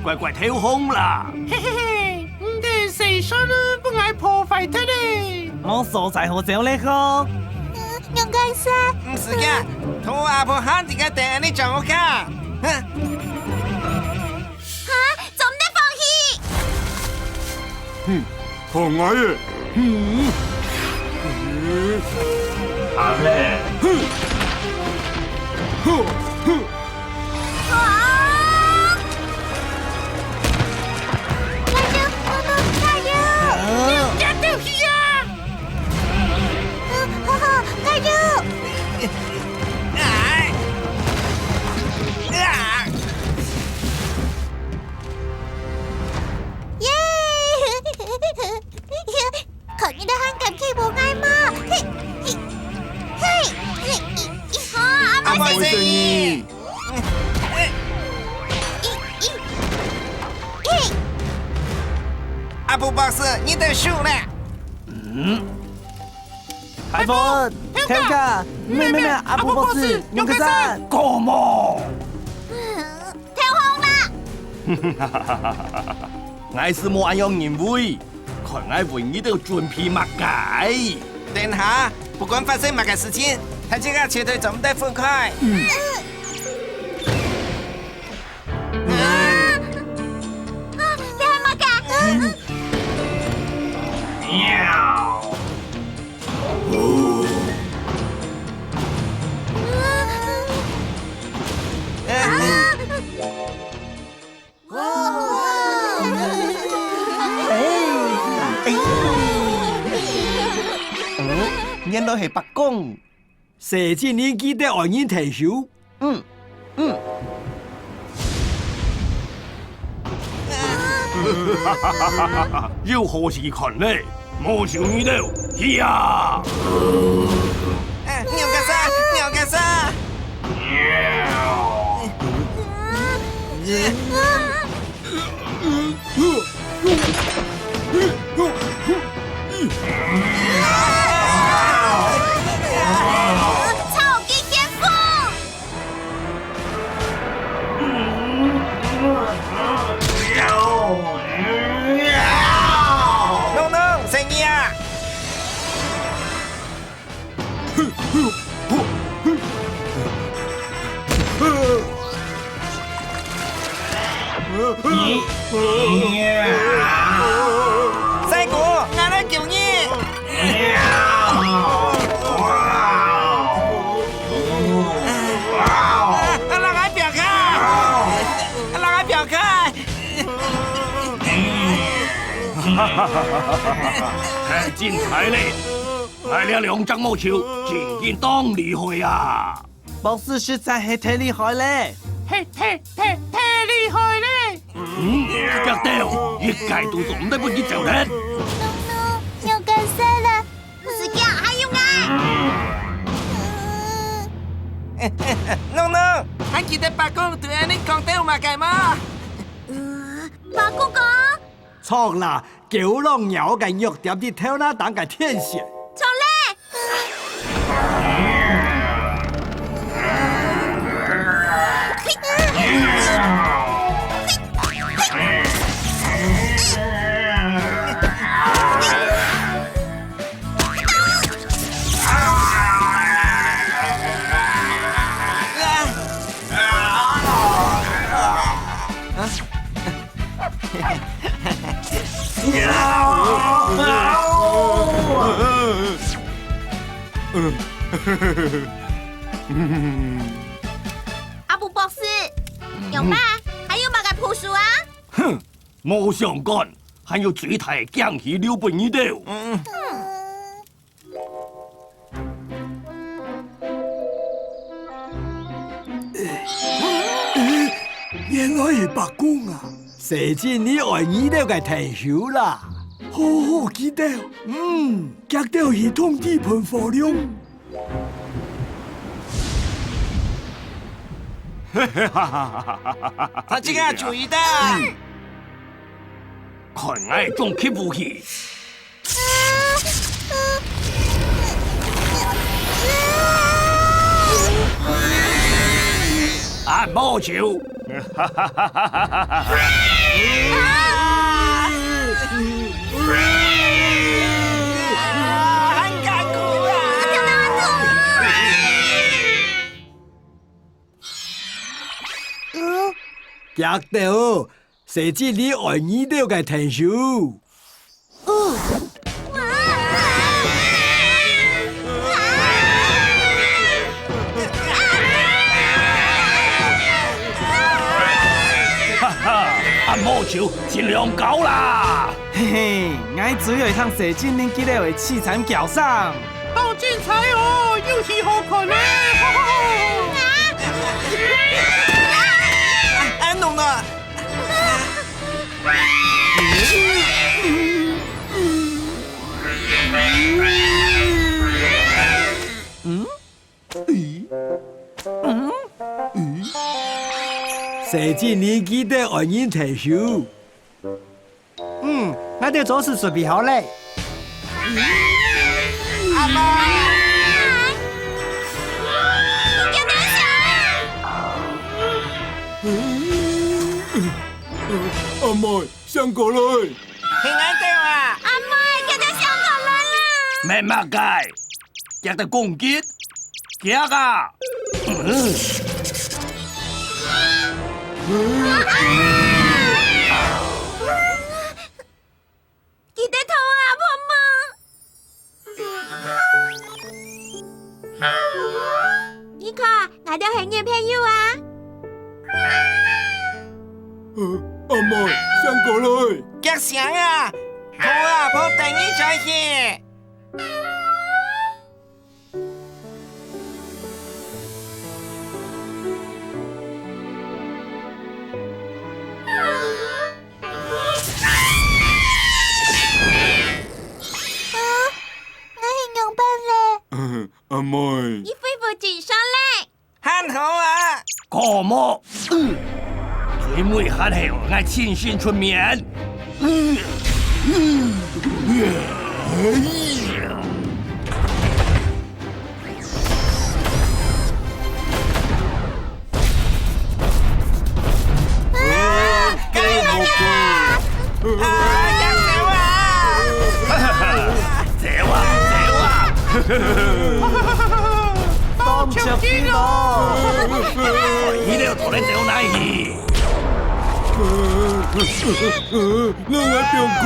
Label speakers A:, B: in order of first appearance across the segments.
A: 乖乖跳空啦！
B: 嘿嘿嘿，你哋谁说呢？不爱破坏它嘞？
C: 我所在好上呢個。
D: 杨干生，
E: 唔是嘅，同阿婆喊啲嘅定你做我噶。
D: 做唔得放棄。
F: 狂矮嘅，
A: 好嘞！
B: 加掉去啊！
D: 加油！
E: 哎！啊！
D: 耶！佢呢啲慳咁欺負啱嘛？
E: 阿妹誠意。阿布博士，你得輸了。
C: 海波，跳架！咩？阿布博士，用個山。
A: 過麼？
D: 跳空啦！
A: 我是冇樣認為，看我為你都準備乜計？
E: 等下，不管發生乜嘅事情，他這個絕對做唔得分開。
D: 你係乜㗎？
A: 原來係白宮，
C: 射箭你記得外面提手。
A: 要何時群呢？莫少你了，呀！
E: 牛個山，牛個山。
D: 超級巔峰！
E: 弄，誠意啊！西古，我來救你。讓我表開！讓我表開！
A: 太精彩嘞！來了兩張毛球，竟然當厲害啊！
C: 博士實在係太厲害咧！
B: 太厲害嘞！
A: 腳掉，一界都做唔得半截就叻。
D: 又干生了，死掉還有
E: 弄，還記得白宮對你講得有乜計嗎？
D: 白姑講
C: 錯啦，九龍鳥嘅肉點啲跳那當嘅天線。
D: 錯咧。阿布博士，有咩？還有乜嘅部署啊？
A: 哼，冇相干，還要嘴提驚喜了半呢度。
C: 原來係白宮啊！射箭你外耳朵嘅提手啦，好好記得，隔到系統地盤火量。
E: 他這個注意的。
A: 看我仲吸武器。啊！按摩球。
E: 很干苦啊！
C: 夾到，射箭你愛耳都嘅停手。
A: 哈哈，按摩球尽量搞啦！
F: 嘿嘿，我主要通射箭恁记得为凄惨脚上。
B: 好精彩哦，又是好看呢！
E: 安弄了。
C: 射箭你記得愛耳停手。
F: 我哋做事準備好嘞。
E: 阿媽，
D: 有點
C: 阿妹，上過來。
E: 平安掉啊！
D: 阿妹，有點想可能啦。
A: 咩乜計？夾得公傑，夾啊！
D: 記得同阿婆問。你看，我哋係女朋友啊。
C: 阿妹，上過來。
E: 腳上啊！同阿婆等你在一起。
C: 阿妹，
D: 你恢復正常咧。
E: 喊好啊！
A: 個麼？最尾喊係愛親身出面。
B: 好強勁哦！
A: 你哋要同你走哪去？
C: 我愛表開。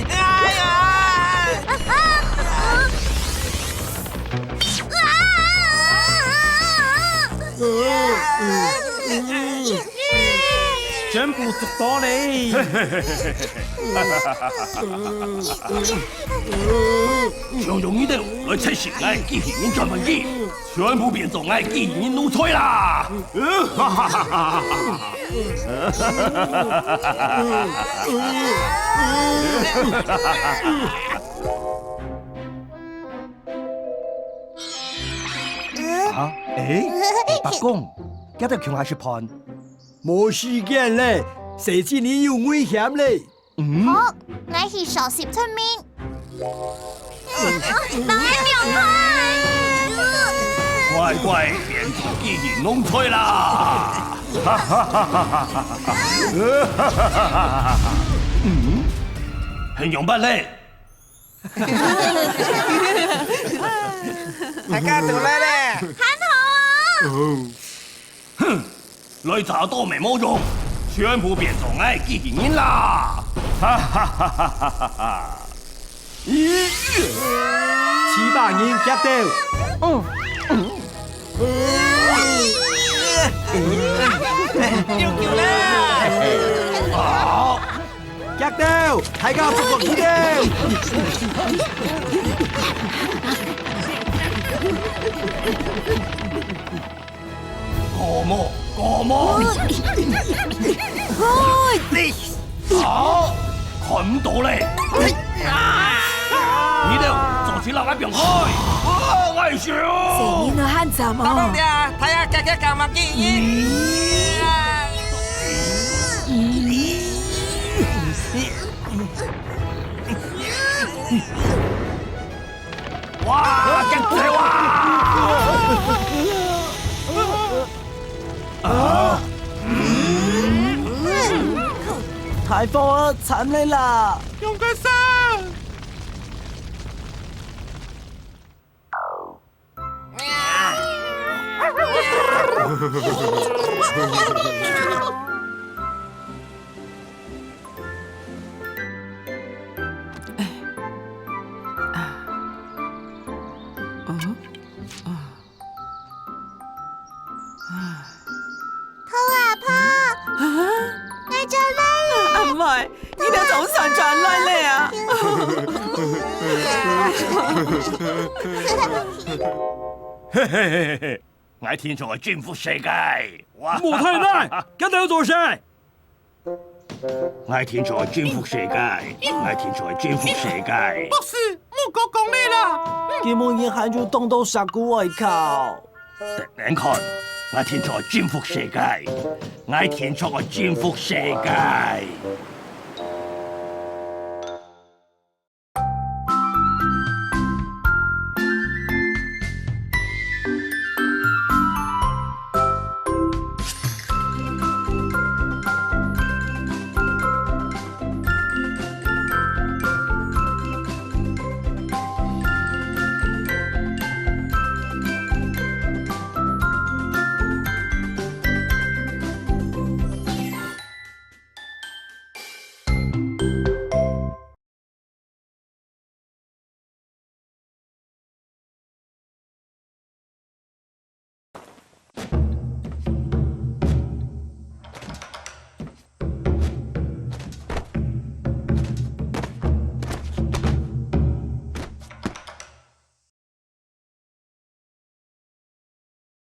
E: 哎呀！
F: 全部捉到你！
A: 想用呢啲來測試我機器人專門機，全部變做我機器人奴才啦！
F: 啊，白公，一定強下去判。
C: 冇時間咧，射箭你有危險咧。
D: 好，我係傻攝出面。等我表開。
A: 乖乖變做機器人奴才啦！係用乜咧？
E: 大家到來咧！
A: 哼，你找都沒冇用，全部變做我機器人啦！哈哈哈哈哈哈！咦
C: 700人夾到。
E: 要叫啦！
A: 好，
C: 夾到，大家祝福佢哋。
A: 個麼？啊！看唔到咧！你哋做起嚟一邊開，危險！
G: 你都喊怎
E: 大棒
G: 麼？
E: 啲啊！睇下格格幹嘛機器
A: 哇！激死哇！
F: 台風啊，慘你啦！
B: 用個心。
D: 你就嚟
G: 唔係，呢度早上轉來咧啊！
A: 嘿嘿嘿嘿，我天才征服世界！哇！
C: 莫太太，今日要做咩？
A: 我天才征服世界！我天才征服世界！
B: 博士，莫講你啦。
F: 根本一喊就凍到殺骨外靠。
A: 你看，我天才征服世界！我天才征服世界！